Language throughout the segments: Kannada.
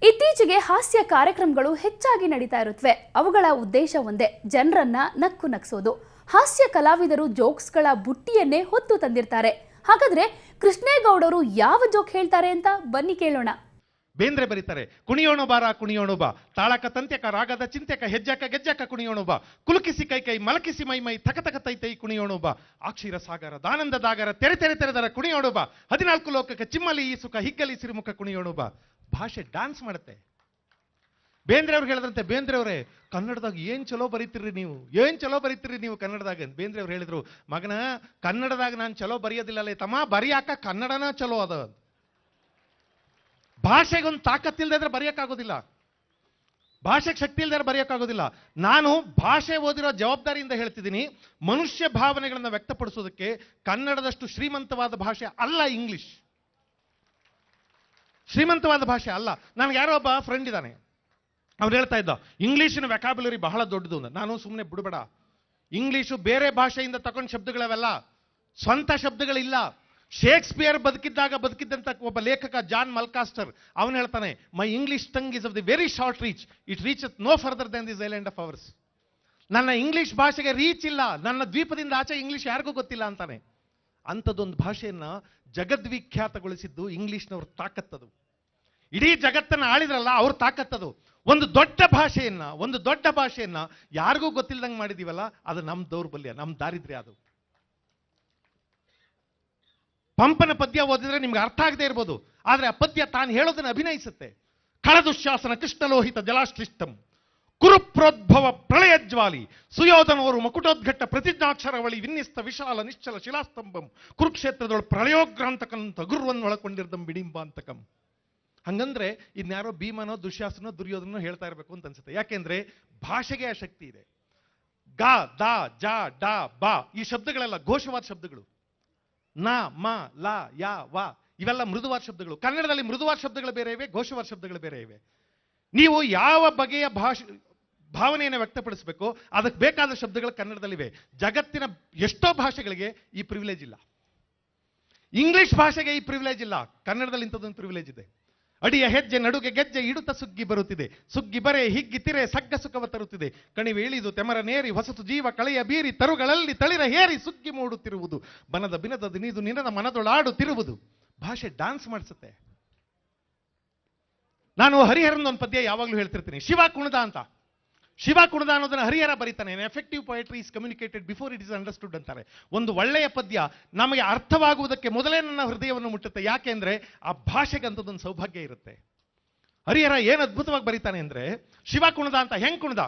ಇತ್ತೀಚೆಗೆ ಹಾಸ್ಯ ಕಾರ್ಯಕ್ರಮಗಳು ಹೆಚ್ಚಾಗಿ ನಡೀತಾ ಇರುತ್ತವೆ. ಅವುಗಳ ಉದ್ದೇಶ ಒಂದೇ, ಜನರನ್ನ ನಕ್ಕು ನಗಿಸೋದು. ಹಾಸ್ಯ ಕಲಾವಿದರು ಜೋಕ್ಸ್ಗಳ ಬುಟ್ಟಿಯನ್ನೇ ಹೊತ್ತು ತಂದಿರ್ತಾರೆ. ಹಾಗಾದ್ರೆ ಕೃಷ್ಣೇಗೌಡರು ಯಾವ ಜೋಕ್ ಹೇಳ್ತಾರೆ ಅಂತ ಬನ್ನಿ ಕೇಳೋಣ. ಬೇಂದ್ರೆ ಬರೀತಾರೆ, ಕುಣಿಯೋಣ ಬಾರ ಕುಣಿಯೋಣ ಬಾ, ತಾಳಕ ತಂತ್ಯಕ ರಾಗದ ಚಿಂತ್ಯಕ ಹೆಜ್ಜಕ ಗೆಜ್ಜಕ ಕುಣಿಯೋಣ ಬಾ, ಕುಲುಕಿಸಿ ಕೈ ಕೈ ಮಲಕಿಸಿ ಮೈ ಮೈ ತಕ ತಕ ತೈ ತೈ ಕುಣಿಯೋಣ ಬಾ, ಅಕ್ಷೀರ ಸಾಗರ ದಾನಂದದಾಗರ ತೆರೆ ತೆರೆ ತೆರೆದರ ಕುಣಿಯೋಣ ಬಾ, 14 ಲೋಕಕ್ಕೆ ಚಿಮ್ಮಲಿ ಈ ಸುಖ ಹಿಗ್ಗಲಿ ಸಿರಿಮುಖ ಕುಣಿಯೋಣ ಬಾ. ಭಾಷೆ ಡ್ಯಾನ್ಸ್ ಮಾಡುತ್ತೆ. ಬೇಂದ್ರೆ ಅವ್ರು ಹೇಳಿದ್ರಂತೆ, ಬೇಂದ್ರೆ ಅವರೇ ಕನ್ನಡದಾಗ ಏನ್ ಚಲೋ ಬರೀತಿರ್ರಿ ನೀವು, ಏನ್ ಚಲೋ ಬರೀತಿರ್ರಿ ನೀವು ಕನ್ನಡದಾಗ. ಬೇಂದ್ರೆ ಅವ್ರು ಹೇಳಿದ್ರು, ಮಗನ ಕನ್ನಡದಾಗ ನಾನು ಚಲೋ ಬರೆಯೋದಿಲ್ಲಲೇ ತಮ್ಮ, ಬರೆಯಾಕ ಕನ್ನಡನ ಚಲೋ ಅದ. ಭಾಷೆಗೊಂದು ತಾಕತ್ತಿಲ್ದೇ ಇದ್ರೆ ಬರೆಯಕ್ಕಾಗೋದಿಲ್ಲ, ಭಾಷೆಗೆ ಶಕ್ತಿ ಇಲ್ದೇ ಬರೆಯಕ್ಕಾಗೋದಿಲ್ಲ. ನಾನು ಭಾಷೆ ಓದಿರೋ ಜವಾಬ್ದಾರಿಯಿಂದ ಹೇಳ್ತಿದ್ದೀನಿ, ಮನುಷ್ಯ ಭಾವನೆಗಳನ್ನ ವ್ಯಕ್ತಪಡಿಸೋದಕ್ಕೆ ಕನ್ನಡದಷ್ಟು ಶ್ರೀಮಂತವಾದ ಭಾಷೆ ಅಲ್ಲ ಇಂಗ್ಲಿಷ್. ಶ್ರೀಮಂತವಾದ ಭಾಷೆ ಅಲ್ಲ. ನನಗೆ ಯಾರೋ ಒಬ್ಬ ಫ್ರೆಂಡ್ ಇದ್ದಾನೆ, ಅವ್ರು ಹೇಳ್ತಾ ಇದ್ದ, ಇಂಗ್ಲಿಷಿನ ವ್ಯಾಕಾಬ್ಯುಲರಿ ಬಹಳ ದೊಡ್ಡದು. ನಾನು ಸುಮ್ಮನೆ ಬಿಡಬೇಡ, ಇಂಗ್ಲಿಷು ಬೇರೆ ಭಾಷೆಯಿಂದ ತಗೊಂಡ ಶಬ್ದಗಳವೆಲ್ಲ, ಸ್ವಂತ ಶಬ್ದಗಳಿಲ್ಲ. ಶೇಕ್ಸ್ಪಿಯರ್ ಬದುಕಿದ್ದಂತ ಒಬ್ಬ ಲೇಖಕ ಜಾನ್ ಮಲ್ಕಾಸ್ಟರ್ ಅವನು ಹೇಳ್ತಾನೆ, my English tongue is of the very short reach, it reach no further than this island of ours. ನನ್ನ ಇಂಗ್ಲಿಷ್ ಭಾಷೆಗೆ ರೀಚ್ ಇಲ್ಲ, ನನ್ನ ದ್ವೀಪದಿಂದ ಆಚೆ ಇಂಗ್ಲಿಷ್ ಯಾರಿಗೂ ಗೊತ್ತಿಲ್ಲ ಅಂತಾನೆ. ಅಂಥದ್ದೊಂದು ಭಾಷೆಯನ್ನ ಜಗದ್ವಿಖ್ಯಾತಗೊಳಿಸಿದ್ದು ಇಂಗ್ಲಿಷ್ನವ್ರ ತಾಕತ್ತದು. ಇಡೀ ಜಗತ್ತನ್ನು ಆಳಿದ್ರಲ್ಲ ಅವ್ರ ತಾಕತ್ತದು. ಒಂದು ದೊಡ್ಡ ಭಾಷೆಯನ್ನ ಯಾರಿಗೂ ಗೊತ್ತಿಲ್ಲದಂಗೆ ಮಾಡಿದೀವಲ್ಲ, ಅದು ನಮ್ಮ ದೌರ್ಬಲ್ಯ, ನಮ್ಮ ದಾರಿದ್ರ್ಯ. ಅದು ಪಂಪನ ಪದ್ಯ ಓದಿದ್ರೆ ನಿಮ್ಗೆ ಅರ್ಥ ಆಗದೆ ಇರ್ಬೋದು, ಆದ್ರೆ ಆ ಪದ್ಯ ತಾನು ಹೇಳೋದನ್ನ ಅಭಿನಯಿಸುತ್ತೆ. ಕಳದುಶ್ಯಾಸನ ಕೃಷ್ಣಲೋಹಿತ ಜಲಾಶ್ಲಿಷ್ಟಂ ಕುರುಪ್ರೋದ್ಭವ ಪ್ರಳಯಜ್ವಾಲಿ ಸುಯೋಧನವರು ಮಕುಟೋದ್ಘಟ್ಟ ಪ್ರತಿಜ್ಞಾಕ್ಷರವಳಿ ವಿನ್ನಿಸ್ತ ವಿಶಾಲ ನಿಶ್ಚಲ ಶಿಲಾಸ್ತಂಭಂ ಕುರುಕ್ಷೇತ್ರದೊಳು ಪ್ರಳಯೋಗ್ರಾಂತಕಂತ ಗುರುವನ್ನು ಒಳಕೊಂಡಿರ್ದಂ ಬಿಡಿಂಬಾಂತಕಂ. ಹಂಗಂದ್ರೆ ಇನ್ಯಾರೋ ಭೀಮನೋ ದುಶ್ಯಾಸನೋ ದುರ್ಯೋಧನೋ ಹೇಳ್ತಾ ಇರಬೇಕು ಅಂತ ಅನ್ಸುತ್ತೆ. ಯಾಕೆಂದ್ರೆ ಭಾಷೆಗೆ ಆ ಶಕ್ತಿ ಇದೆ. ಗ ದ ಜ ಡ ಬ ಈ ಶಬ್ದಗಳೆಲ್ಲ ಘೋಷವಾದ ಶಬ್ದಗಳು. ನ ಮ ಲ ಯ ವ ಇವೆಲ್ಲ ಮೃದುವಾದ ಶಬ್ದಗಳು. ಕನ್ನಡದಲ್ಲಿ ಮೃದುವಾದ ಶಬ್ದಗಳು ಬೇರೆ ಇವೆ, ಘೋಷವಾದ ಶಬ್ದಗಳು ಬೇರೆ ಇವೆ. ನೀವು ಯಾವ ಬಗೆಯ ಭಾವನೆಯನ್ನು ವ್ಯಕ್ತಪಡಿಸಬೇಕು ಅದಕ್ಕೆ ಬೇಕಾದ ಶಬ್ದಗಳು ಕನ್ನಡದಲ್ಲಿವೆ. ಜಗತ್ತಿನ ಎಷ್ಟೋ ಭಾಷೆಗಳಿಗೆ ಈ ಪ್ರಿವಿಲೇಜ್ ಇಲ್ಲ. ಇಂಗ್ಲಿಷ್ ಭಾಷೆಗೆ ಈ ಪ್ರಿವಿಲೇಜ್ ಇಲ್ಲ, ಕನ್ನಡದಲ್ಲಿ ಇಂಥದ್ದೊಂದು ಪ್ರಿವಿಲೇಜ್ ಇದೆ. ಅಡಿಯ ಹೆಜ್ಜೆ ನಡುಗೆ ಗೆಜ್ಜೆ ಇಡುತ್ತ ಸುಗ್ಗಿ ಬರುತ್ತಿದೆ, ಸುಗ್ಗಿ ಬರೆ ಹಿಗ್ಗಿ ತಿರೆ ಸಗ್ಗ ಸುಖವ ತರುತ್ತಿದೆ, ಕಣಿವೆ ಇಳಿದು ತೆಮರ ನೇರಿ ಹೊಸತು ಜೀವ ಕಳೆಯ ಬೀರಿ ತರುಗಳಲ್ಲಿ ತಳಿರ ಹೇರಿ ಸುಗ್ಗಿ ಮೂಡುತ್ತಿರುವುದು, ಬನದ ಬಿನದ ದಿನಿದು ನಿನದ ಮನದೊಳಾಡುತ್ತಿರುವುದು. ಭಾಷೆ ಡ್ಯಾನ್ಸ್ ಮಾಡಿಸುತ್ತೆ. ನಾನು ಹರಿಹರನ್ ಒಂದು ಪದ್ಯ ಯಾವಾಗಲೂ ಹೇಳ್ತಿರ್ತೀನಿ, ಶಿವ ಕುಣದ ಅಂತ. ಶಿವ ಕುಣದ ಅನ್ನೋದನ್ನ ಹರಿಹರ ಬರೀತಾನೆ. Effective poetry is communicated before it is understood ಅಂತಾರೆ. ಒಂದು ಒಳ್ಳೆಯ ಪದ್ಯ ನಮಗೆ ಅರ್ಥವಾಗುವುದಕ್ಕೆ ಮೊದಲೇ ನನ್ನ ಹೃದಯವನ್ನು ಮುಟ್ಟುತ್ತೆ. ಯಾಕೆಂದ್ರೆ ಆ ಭಾಷೆಗೆ ಅಂಥದ್ದೊಂದು ಸೌಭಾಗ್ಯ ಇರುತ್ತೆ. ಹರಿಹರ ಏನು ಅದ್ಭುತವಾಗಿ ಬರೀತಾನೆ ಅಂದ್ರೆ, ಶಿವ ಕುಣದ ಅಂತ ಹೆಂಗ್ ಕುಣದ,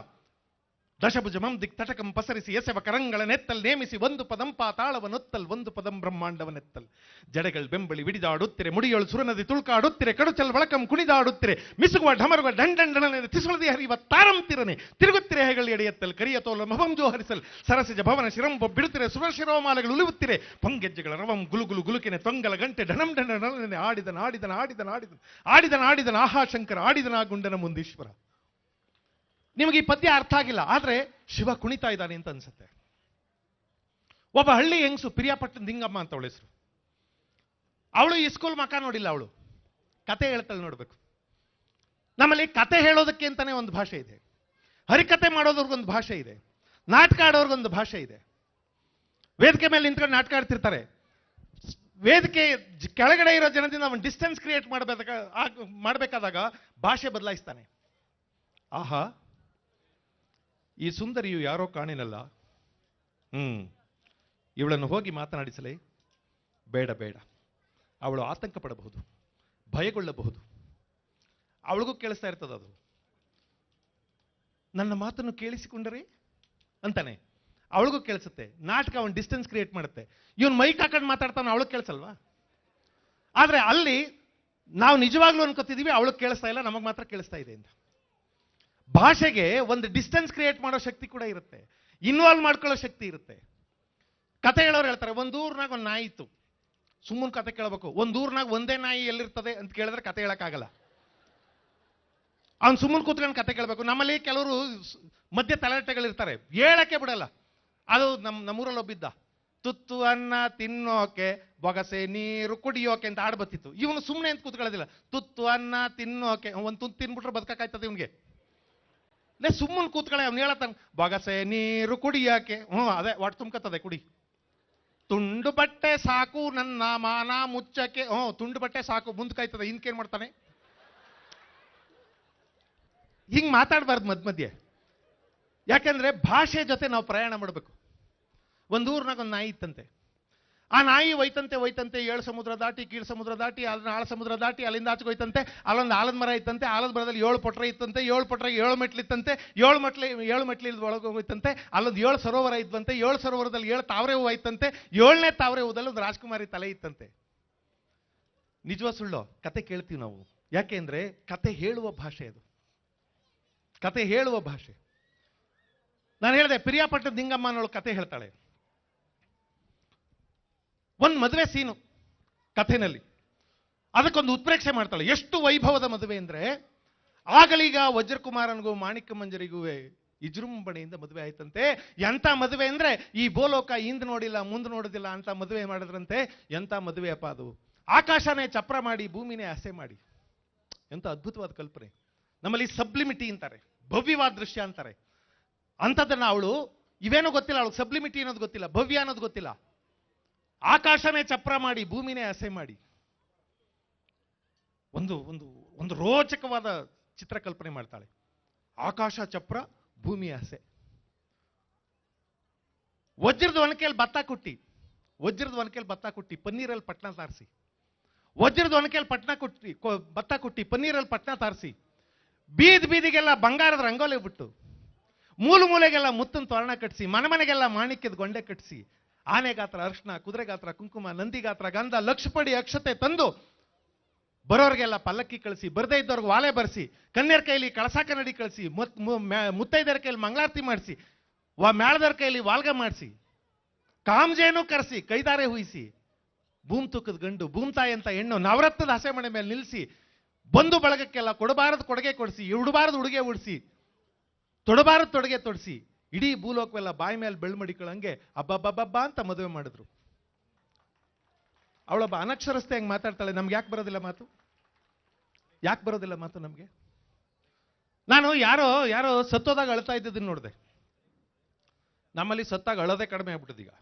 ದಶಭುಜಮಂ ದಿಕ್ತಟಕಂ ಪಸರಿಸಿ ಎಸೆವ ಕರಂಗಳ ನೆತ್ತಲ್ ನೇಮಿಸಿ ಒಂದು ಪದಂಪ ತಾಳವನೊತ್ತಲ್ ಒಂದು ಪದಂ ಬ್ರಹ್ಮಾಂಡವನೆತ್ತಲ್, ಜಡೆಗಳು ಬೆಂಬಳಿ ವಿಡಿದಾಡುತ್ತಿರೆ ಮುಡಿಯೊಳು ಸುರನದಿ ತುಳ್ಕಾಡುತ್ತಿರೆ ಕಡುಚಲ್ ಬಳಕಂ ಕುಣಿದಾಡುತ್ತಿರೆ ಮಿಸುಗುವ ಢಮರುವ ಢಂಡಂಡನೆ ತಿಸುಳದಿ ಹರಿಯುವ ತಾರಂತಿರನೆ ತಿರುಗುತ್ತಿರೆ ಹೆಗಳಿ ಎಡೆಯತ್ತಲ್ ಕರಿಯ ತೋಲ ಮಹಂಜೋ ಹರಿಸಲ್ ಸರಸಿಜ ಭವನ ಶಿರಂಬ ಬಿಡುತ್ತಿರೆ ಸುರಶಿರೋಮಾಲೆಗಳು ಉಳಿಯುತ್ತಿರೆ ಪೊಂಗೆಜ್ಜೆಗಳ ರವಂ ಗುಲುಗುಲು ಗುಲುಕಿನೆ ತೊಂಗಲ ಗಂಟೆ ಢಣಂ ಢಣನೆ ಆಡಿದನ ಆಡಿದನ ಆಡಿದನ ಆಡಿದನ ಆಡಿದನ ಆಡಿದನ ಆಹಾಶಂಕರ ಆಡಿದನ ಗುಂಡನ ಮುಂದೀಶ್ವರ. ನಿಮಗೆ ಈ ಪದ್ಯ ಅರ್ಥ ಆಗಿಲ್ಲ, ಆದ್ರೆ ಶಿವ ಕುಣಿತಾ ಇದ್ದಾನೆ ಅಂತ ಅನ್ಸುತ್ತೆ. ಒಬ್ಬ ಹಳ್ಳಿ ಹೆಂಗಸು, ಪಿರಿಯಾಪಟ್ಟಣ ದಿಂಗಮ್ಮ ಅಂತ ಅವಳ ಹೆಸರು. ಅವಳು ಈ ಸ್ಕೂಲ್ ಮಕ ನೋಡಿಲ್ಲ, ಅವಳು ಕತೆ ಹೇಳ್ತಾಳೆ ನೋಡ್ಬೇಕು. ನಮ್ಮಲ್ಲಿ ಕತೆ ಹೇಳೋದಕ್ಕೆ ಅಂತಾನೆ ಒಂದು ಭಾಷೆ ಇದೆ, ಹರಿಕತೆ ಮಾಡೋದವ್ರಿಗೊಂದು ಭಾಷೆ ಇದೆ, ನಾಟಕ ಆಡೋರ್ಗೊಂದು ಭಾಷೆ ಇದೆ. ವೇದಿಕೆ ಮೇಲೆ ನಿಂತ್ಕೊಂಡು ನಾಟಕ ಆಡ್ತಿರ್ತಾರೆ. ವೇದಿಕೆ ಕೆಳಗಡೆ ಇರೋ ಜನದಿಂದ ಅವನು ಡಿಸ್ಟೆನ್ಸ್ ಕ್ರಿಯೇಟ್ ಮಾಡಬೇಕಾದಾಗ ಭಾಷೆ ಬದಲಾಯಿಸ್ತಾನೆ. ಆಹಾ, ಈ ಸುಂದರಿಯು ಯಾರೋ ಕಾಣಿನಲ್ಲ, ಇವಳನ್ನು ಹೋಗಿ ಮಾತನಾಡಿಸಲೇ? ಬೇಡ ಬೇಡ, ಅವಳು ಆತಂಕ ಪಡಬಹುದು, ಭಯಗೊಳ್ಳಬಹುದು. ಅವಳಿಗೂ ಕೇಳಿಸ್ತಾ ಇರ್ತದ ಅದು. ನನ್ನ ಮಾತನ್ನು ಕೇಳಿಸಿಕೊಂಡರೆ ಅಂತಾನೆ, ಅವಳಿಗೂ ಕೇಳಿಸುತ್ತೆ. ನಾಟಕ ಅವನು ಡಿಸ್ಟೆನ್ಸ್ ಕ್ರಿಯೇಟ್ ಮಾಡುತ್ತೆ. ಇವನು ಮೈಕ್ ಹಾಕೊಂಡು ಮಾತಾಡ್ತಾನೆ, ಅವಳು ಕೇಳಿಸಲ್ವಾ? ಆದ್ರೆ ಅಲ್ಲಿ ನಾವು ನಿಜವಾಗ್ಲೂ ಅನ್ಕೋತಿದೀವಿ ಅವಳು ಕೇಳಿಸ್ತಾ ಇಲ್ಲ, ನಮಗೆ ಮಾತ್ರ ಕೇಳಿಸ್ತಾ ಇದೆ ಅಂತ. ಭಾಷೆಗೆ ಒಂದು ಡಿಸ್ಟೆನ್ಸ್ ಕ್ರಿಯೇಟ್ ಮಾಡೋ ಶಕ್ತಿ ಕೂಡ ಇರುತ್ತೆ, ಇನ್ವಾಲ್ವ್ ಮಾಡ್ಕೊಳ್ಳೋ ಶಕ್ತಿ ಇರುತ್ತೆ. ಕತೆ ಹೇಳೋರು ಹೇಳ್ತಾರೆ, ಒಂದು ಊರ್ನಾಗ ಒಂದು ನಾಯಿ ಇತ್ತು. ಸುಮ್ಮನೆ ಕತೆ ಕೇಳಬೇಕು. ಒಂದು ಊರ್ನಾಗ ಒಂದೇ ನಾಯಿ ಎಲ್ಲಿರ್ತದೆ ಅಂತ ಕೇಳಿದ್ರೆ ಕತೆ ಹೇಳಕ್ಕಾಗಲ್ಲ. ಅವ್ನು ಸುಮ್ಮನೆ ಕೂತ್ಕೊಂಡು ಕತೆ ಕೇಳಬೇಕು. ನಮ್ಮಲ್ಲಿ ಕೆಲವರು ಮಧ್ಯ ತಲೆಟೆಗಳಿರ್ತಾರೆ, ಹೇಳಕ್ಕೆ ಬಿಡಲ್ಲ. ಅದು ನಮ್ಮೂರಲ್ಲಿ ಒಬ್ಬಿದ್ದ, ತುತ್ತು ಅನ್ನ ತಿನ್ನೋಕೆ ಬೊಗಸೆ ನೀರು ಕುಡಿಯೋಕೆ ಅಂತ ಹಾಡು ಬತ್ತಿತ್ತು. ಇವನು ಸುಮ್ಮನೆ ಅಂತ ಕೂತ್ಕೊಳ್ಳೋದಿಲ್ಲ, ತುತ್ತು ಅನ್ನ ತಿನ್ನೋಕೆ. ಒಂದು ತುತ್ತು ತಿನ್ಬಿಟ್ರೆ ಬದುಕಾಯ್ತದೆ ಇವನಿಗೆ. ಸುಮ್ಮನೆ ಕೂತ್ಕೊಳ್ಳೆ, ಅವ್ನು ಹೇಳತ್ತಾನ ಬೊಗಸೆ ನೀರು ಕುಡಿಯೋಕೆ. ಅದೇ ಒಟ್ಟು ತುಂಬ್ಕತ್ತದೆ ಕುಡಿ. ತುಂಡು ಬಟ್ಟೆ ಸಾಕು ನನ್ನ ಮಾನ ಮುಚ್ಚಕ್ಕೆ. ತುಂಡು ಬಟ್ಟೆ ಸಾಕು ಮುಂದಕಾಯ್ತದೆ. ಇನ್ಕೇನ್ ಮಾಡ್ತಾನೆ? ಹಿಂಗ್ ಮಾತಾಡಬಾರ್ದು ಮಧ್ಯೆ. ಯಾಕೆಂದ್ರೆ ಭಾಷೆ ಜೊತೆ ನಾವು ಪ್ರಯಾಣ ಮಾಡಬೇಕು. ಒಂದು ಊರ್ನಾಗ ಒಂದು ನಾಯಿ ಇತ್ತಂತೆ. ಆ ನಾಯಿ ಒಯ್ತಂತೆ 7 ಸಮುದ್ರ ದಾಟಿ, ಕೀಳು ಸಮುದ್ರ ದಾಟಿ, ಅದನ್ನ 6 ಸಮುದ್ರ ದಾಟಿ, ಅಲ್ಲಿಂದ ಆಚೆಗೆ ಹೋಯ್ತಂತೆ. ಅಲ್ಲೊಂದು ಆಲದ ಮರ ಇತ್ತಂತೆ. ಆಲದ ಮರದಲ್ಲಿ 7 ಪೊಟ್ರೆ ಇತ್ತಂತೆ. 7 ಪೊಟ್ರೆಗೆ 7 ಮೆಟ್ಲಿತ್ತಂತೆ. 7 ಮೆಟ್ಲಿ ಒಳಗೆ ಹೋಯ್ತಂತೆ. ಅಲ್ಲೊಂದು 7 ಸರೋವರ ಇದ್ವಂತೆ. 7 ಸರೋವರದಲ್ಲಿ 7 ತಾವರೆ ಹೂವು ಐತಂತೆ. 7ನೇ ತಾವರೆ ಹೂದಲ್ಲಿ ಒಂದು ರಾಜ್ಕುಮಾರಿ ತಲೆ ಇತ್ತಂತೆ. ನಿಜವ ಸುಳ್ಳೋ? ಕತೆ ಕೇಳ್ತೀವಿ ನಾವು. ಯಾಕೆಂದ್ರೆ ಕತೆ ಹೇಳುವ ಭಾಷೆ ಅದು. ಕತೆ ಹೇಳುವ ಭಾಷೆ. ನಾನು ಹೇಳಿದೆ, ಪಿರಿಯಾಪಟ್ಟಣದ ನಿಂಗಮ್ಮ ಅನ್ನೋಳು ಕತೆ ಹೇಳ್ತಾಳೆ. ಒಂದು ಮದುವೆ ಸೀನು ಕಥೆನಲ್ಲಿ, ಅದಕ್ಕೊಂದು ಉತ್ಪ್ರೇಕ್ಷೆ ಮಾಡ್ತಾಳೆ. ಎಷ್ಟು ವೈಭವದ ಮದುವೆ ಅಂದ್ರೆ, ಆಗಲೀಗ ವಜ್ರಕುಮಾರನಿಗೂ ಮಾಣಿಕ್ಯ ಮಂಜರಿಗೂ ವಿಜೃಂಭಣೆಯಿಂದ ಮದುವೆ ಆಯ್ತಂತೆ. ಎಂತ ಮದುವೆ ಅಂದ್ರೆ, ಈ ಬೋಲೋಕ ಹಿಂದ್ ನೋಡಿಲ್ಲ ಮುಂದೆ ನೋಡೋದಿಲ್ಲ ಅಂತ ಮದುವೆ ಮಾಡಿದ್ರಂತೆ. ಎಂತ ಮದುವೆ ಅಪ್ಪ ಅದು. ಆಕಾಶನೇ ಚಪ್ರ ಮಾಡಿ, ಭೂಮಿನೇ ಹಸೆ ಮಾಡಿ. ಎಂತ ಅದ್ಭುತವಾದ ಕಲ್ಪನೆ. ನಮ್ಮಲ್ಲಿ ಸಬ್ಲಿಮಿಟಿ ಅಂತಾರೆ, ಭವ್ಯವಾದ ದೃಶ್ಯ ಅಂತಾರೆ. ಅಂಥದ್ದನ್ನ ಅವಳು, ಇವೇನೋ ಗೊತ್ತಿಲ್ಲ ಅವಳು, ಸಬ್ಲಿಮಿಟಿ ಅನ್ನೋದು ಗೊತ್ತಿಲ್ಲ, ಭವ್ಯ ಅನ್ನೋದು ಗೊತ್ತಿಲ್ಲ. ಆಕಾಶನೇ ಚಪ್ರ ಮಾಡಿ, ಭೂಮಿನೇ ಹಸೆ ಮಾಡಿ. ಒಂದು ಒಂದು ಒಂದು ರೋಚಕವಾದ ಚಿತ್ರಕಲ್ಪನೆ ಮಾಡ್ತಾಳೆ. ಆಕಾಶ ಚಪ್ರ, ಭೂಮಿ ಹಸೆ. ವಜ್ರದ ಒನಕೆಯಲ್ಲಿ ಭತ್ತ ಕುಟ್ಟಿ ಪನ್ನೀರಲ್ಲಿ ಪಟ್ನ ತಾರಿಸಿ. ವಜ್ರದ ಒನಕೆಯಲ್ಲಿ ಭತ್ತ ಕುಟ್ಟಿ ಪನ್ನೀರಲ್ಲಿ ಪಟ್ನ ತಾರಿಸಿ, ಬೀದಿಗೆಲ್ಲ ಬಂಗಾರದ ರಂಗೋಲಿ ಬಿಟ್ಟು, ಮೂಲೆಗೆಲ್ಲ ಮುತ್ತನ ತೋರಣ ಕಟ್ಟಿಸಿ, ಮನೆಗೆಲ್ಲ ಮಾಣಿಕ್ಯದ ಗೊಂಡೆ ಕಟ್ಟಿಸಿ, ಆನೆ ಗಾತ್ರ ಅರ್ಶನ, ಕುದುರೆ ಗಾತ್ರ ಕುಂಕುಮ, ನಂದಿ ಗಾತ್ರ ಗಂಧ, ಲಕ್ಷಪಡಿ ಅಕ್ಷತೆ ತಂದು ಬರೋರಿಗೆಲ್ಲ ಪಲ್ಲಕ್ಕಿ ಕಳಿಸಿ, ಬರದೇ ಇದ್ದವ್ರಿಗೆ ವಾಲೆ ಬರೆಸಿ, ಕನ್ಯರ ಕೈಲಿ ಕಳಸ ಕನ್ನಡಿ ಕಳಿಸಿ, ಮುತ್ತೈದರ ಕೈಲಿ ಮಂಗಳಾರತಿ ಮಾಡಿಸಿ, ಮೇಳದವ್ರ ಕೈಲಿ ವಾಲ್ಗ ಮಾಡಿಸಿ, ಕಾಮಜೇನು ಕರೆಸಿ, ಕೈದಾರೆ ಹುಯಿಸಿ, ಭೂಮ್ ತುಕ್ಕದ ಗಂಡು, ಭೂಮ್ತಾಯಿ ಅಂತ ಹೆಣ್ಣು ನವರತ್ನದ ಹಸೆ ಮನೆ ಮೇಲೆ ನಿಲ್ಲಿಸಿ, ಬಂದು ಬಳಗಕ್ಕೆಲ್ಲ ಕೊಡಬಾರದು ಕೊಡುಗೆ ಕೊಡಿಸಿ, ಉಡಬಾರದು ಉಡುಗೆ ಉಡಿಸಿ, ತೊಡಬಾರದು ತೊಡುಗೆ ತೊಡಿಸಿ, ಇಡೀ ಭೂಲೋಕವೆಲ್ಲ ಬಾಯಿ ಮೇಲೆ ಬೆಳ್ಮಡಿಕೊಳ್ಳಂಗೆ ಅಬ್ಬಬ್ಬಬ್ಬ ಅಂತ ಮದುವೆ ಮಾಡಿದ್ರು. ಅವಳೊಬ್ಬ ಅನಕ್ಷರಸ್ತೆ ಹೆಂಗ್ ಮಾತಾಡ್ತಾಳೆ. ನಮ್ಗೆ ಯಾಕೆ ಬರೋದಿಲ್ಲ ಮಾತು ನಮ್ಗೆ? ನಾನು ಯಾರೋ ಸತ್ತೋದಾಗ ಅಳ್ತಾ ಇದ್ದದನ್ನ ನೋಡಿದೆ. ನಮ್ಮಲ್ಲಿ ಸತ್ತಾಗ ಅಳೋದೇ ಕಡಿಮೆ ಆಗ್ಬಿಟ್ಟದ. ಈಗ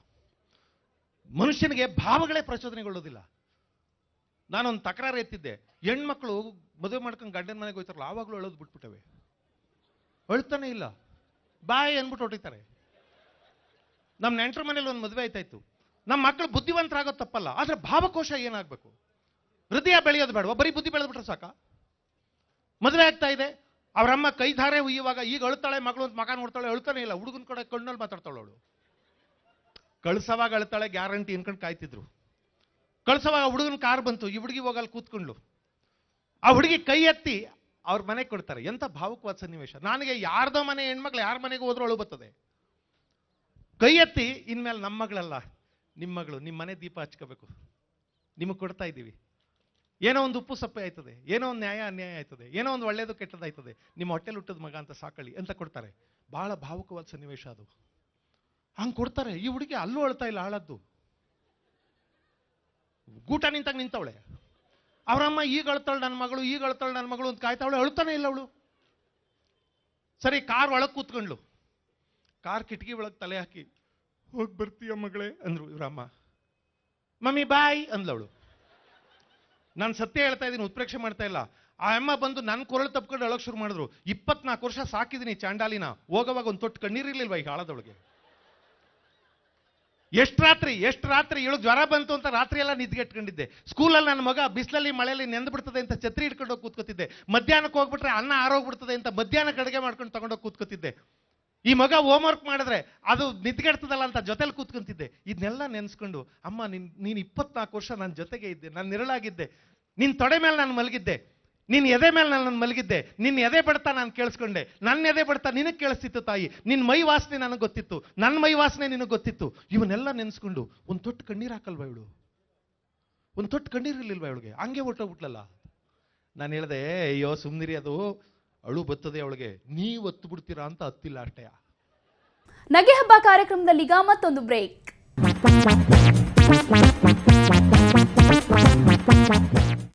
ಮನುಷ್ಯನಿಗೆ ಭಾವಗಳೇ ಪ್ರಚೋದನೆಗೊಳ್ಳೋದಿಲ್ಲ. ನಾನೊಂದು ತಕರಾರು ಎತ್ತಿದ್ದೆ. ಹೆಣ್ಮಕ್ಳು ಮದುವೆ ಮಾಡ್ಕೊಂಡು ಗಂಡನ ಮನೆಗೆ ಹೋಯ್ತಾರಲ್ಲ, ಆವಾಗಲೂ ಅಳೋದು ಬಿಟ್ಬಿಟ್ಟವೆ. ಅಳ್ತಾನೆ ಇಲ್ಲ, ಬಾಯಿ ಅನ್ಬಿಟ್ಟು ಹೊಟ್ಟಿತಾರೆ. ನಮ್ಮ ನೆಂಟರ ಮನೇಲಿ ಒಂದು ಮದುವೆ ಆಯ್ತಾಯ್ತು. ನಮ್ಮ ಮಕ್ಕಳು ಬುದ್ಧಿವಂತರಾಗೋ ತಪ್ಪಲ್ಲ, ಆದ್ರೆ ಭಾವಕೋಶ ಏನಾಗಬೇಕು? ಹೃದಯ ಬೆಳೆಯೋದು ಬೇಡವಾ? ಬರೀ ಬುದ್ಧಿ ಬೆಳೆದ್ಬಿಟ್ರೆ ಸಾಕ? ಮದುವೆ ಆಗ್ತಾ ಇದೆ, ಅವರಮ್ಮ ಕೈಧಾರೆ ಹುಯ್ಯುವಾಗ ಈಗ ಅಳ್ತಾಳೆ ಮಗಳು ಅಂತ ಮಗ ನೋಡ್ತಾಳೆ, ಅಳ್ತಾನೆ ಇಲ್ಲ. ಹುಡುಗನ ಕಡೆ ಕಣ್ಣಲ್ಲಿ ಮಾತಾಡ್ತಾಳೆ ಅವಳು. ಕಳ್ಸವಾಗ ಅಳ್ತಾಳೆ ಗ್ಯಾರಂಟಿ ಅನ್ಕೊಂಡು ಕಾಯ್ತಿದ್ರು. ಕಳ್ಸವಾಗ ಹುಡುಗನ ಕಾರ್ ಬಂತು, ಈ ಹುಡುಗಿ ಹೋಗಲ್ಲಿ ಕೂತ್ಕೊಂಡ್ಲು. ಆ ಹುಡುಗಿ ಕೈ ಎತ್ತಿ ಅವ್ರ ಮನೆಗೆ ಕೊಡ್ತಾರೆ. ಎಂತ ಭಾವುಕವಾದ ಸನ್ನಿವೇಶ. ನನಗೆ ಯಾರ್ದೋ ಮನೆ ಹೆಣ್ಮಕ್ಳು ಯಾರ ಮನೆಗೆ ಹೋದ್ರೂ ಅಳು ಬರ್ತದೆ. ಕೈ ಎತ್ತಿ, ಇನ್ಮೇಲೆ ನಮ್ಮ ಮಗಳಲ್ಲ ನಿಮ್ಮ ಮಗಳು, ನಿಮ್ಮ ಮನೆ ದೀಪ ಹಚ್ಕೋಬೇಕು, ನಿಮಗೆ ಕೊಡ್ತಾ ಇದ್ದೀವಿ. ಏನೋ ಒಂದು ಉಪ್ಪು ಸಪ್ಪೆ ಆಯ್ತದೆ, ಏನೋ ಒಂದು ನ್ಯಾಯ ಅನ್ಯಾಯ ಆಯ್ತದೆ, ಏನೋ ಒಂದು ಒಳ್ಳೇದು ಕೆಟ್ಟದಾಯ್ತದೆ, ನಿಮ್ಮ ಹೊಟ್ಟೆಲ್ ಹುಟ್ಟದ ಮಗ ಅಂತ ಸಾಕಳಿ ಅಂತ ಕೊಡ್ತಾರೆ. ಬಹಳ ಭಾವುಕವಾದ ಸನ್ನಿವೇಶ ಅದು. ಹಂಗೆ ಕೊಡ್ತಾರೆ. ಈ ಹುಡುಗಿ ಅಲ್ಲೂ ಅಳ್ತಾ ಇಲ್ಲ, ಆಳದ್ದು ಗೂಟ ನಿಂತವಳೆ. ಅವರಮ್ಮ ಈಗ ಅಳ್ತಾಳೆ ನನ್ನ ಮಗಳು ಅಂತ ಕಾಯ್ತಾವಳೆ, ಅಳ್ತಾನೆ ಇಲ್ಲ ಅವಳು. ಸರಿ, ಕಾರ್ ಒಳಗೆ ಕೂತ್ಕೊಂಡ್ಲು. ಕಾರ್ ಕಿಟಕಿ ಒಳಗೆ ತಲೆ ಹಾಕಿ, ಹೋಗಿ ಬರ್ತೀಯ ಮಗಳೇ ಅಂದ್ರು ಇವರಮ್ಮ. ಮಮ್ಮಿ ಬಾಯ್ ಅಂದ್ಲವಳು. ನಾನು ಸತ್ಯ ಹೇಳ್ತಾ ಇದ್ದೀನಿ, ಉತ್ಪ್ರೇಕ್ಷೆ ಮಾಡ್ತಾ ಇಲ್ಲ. ಆ ಅಮ್ಮ ಬಂದು ನನ್ನ ಕೊರಳು ತಪ್ಕೊಂಡು ಅಳಕ್ ಶುರು ಮಾಡಿದ್ರು. 24 ವರ್ಷ ಸಾಕಿದ್ದೀನಿ ಚಾಂಡಾಲಿನ. ಹೋಗೋವಾಗ ಒಂದು ತೊಟ್ಟು ಕಣ್ಣೀರಿರ್ಲಿಲ್ವ ಈಗ ಹಾಳದೊಳಗೆ? ಎಷ್ಟು ರಾತ್ರಿ ಇವಳು ಜ್ವರ ಬಂತು ಅಂತ ರಾತ್ರಿ ಎಲ್ಲ ನಿದ್ಗೆಟ್ಕೊಂಡಿದ್ದೆ. ಸ್ಕೂಲಲ್ಲಿ ನನ್ನ ಮಗ ಬಿಸಿಲಲ್ಲಿ ಮಳೆಯಲ್ಲಿ ನೆಂದು ಬಿಡ್ತದೆ ಅಂತ ಛತ್ರಿ ಇಟ್ಕೊಂಡು ಹೋಗಿ ಕೂತ್ಕೊತಿದ್ದೆ. ಮಧ್ಯಾಹ್ನಕ್ಕೆ ಹೋಗ್ಬಿಟ್ರೆ ಅನ್ನ ಆರೋಗ್ಬಿಡ್ತದೆ ಅಂತ ಮಧ್ಯಾಹ್ನಕ್ಕೆ ಅಡುಗೆ ಮಾಡ್ಕೊಂಡು ತಗೊಂಡೋಗಿ ಕೂತ್ಕೊತಿದ್ದೆ. ಈ ಮಗ ಹೋಮ್ ವರ್ಕ್ ಮಾಡಿದ್ರೆ ಅದು ನಿದ್ಗೆಡ್ತದಲ್ಲ ಅಂತ ಜೊತೆಲಿ ಕೂತ್ಕೊಂತಿದ್ದೆ. ಇದನ್ನೆಲ್ಲ ನೆನೆಸ್ಕೊಂಡು, ಅಮ್ಮ ನೀನು 24 ವರ್ಷ ನನ್ನ ಜೊತೆಗೆ ಇದ್ದೆ, ನಾನು ನಿರಳಾಗಿದ್ದೆ, ನಿನ್ನ ತೊಡೆ ಮೇಲೆ ನಾನು ಮಲಗಿದ್ದೆ, ನಿನ್ನ ಎದೆ ಮೇಲೆ ನಾನು ಮಲಗಿದ್ದೆ, ನಿನ್ನ ಎದೆ ಬಡ್ತಾ ನಾನು ಕೇಳಿಸ್ಕೊಂಡೆ, ನನ್ನ ಎದೆ ಬಡ್ತಾ ನಿನಗೆ ಕೇಳಿಸ್ತಿತ್ತು ತಾಯಿ, ನಿನ್ನ ಮೈ ವಾಸನೆ ನನಗೆ ಗೊತ್ತಿತ್ತು, ನನ್ನ ಮೈ ವಾಸನೆ ನಿನಗೆ ಗೊತ್ತಿತ್ತು. ಇವನ್ನೆಲ್ಲ ನೆನೆಸ್ಕೊಂಡು ಒಂದು ತೊಟ್ಟು ಕಣ್ಣೀರು ಹಾಕಲ್ವಾ ಇವಳು? ಒಂದು ತೊಟ್ಟು ಕಣ್ಣೀರಿರ್ಲಿಲ್ವಾ ಇವಳಿಗೆ? ಹಂಗೆ ಹೊಟ್ಟೋಗ್ಬಿಟ್ಲಲ್ಲ. ನಾನು ಹೇಳಿದೆ, ಅಯ್ಯೋ ಸುಮ್ನಿರಿ, ಅದು ಅಳು ಬರ್ತದೆ ಅವಳಿಗೆ, ನೀವು ಒತ್ತು ಬಿಡ್ತೀರಾ ಅಂತ ಹತ್ತಿಲ್ಲ ಅಷ್ಟೇ. ನಗೆ ಹಬ್ಬ ಕಾರ್ಯಕ್ರಮದಲ್ಲೀಗ ಮತ್ತೊಂದು ಬ್ರೇಕ್.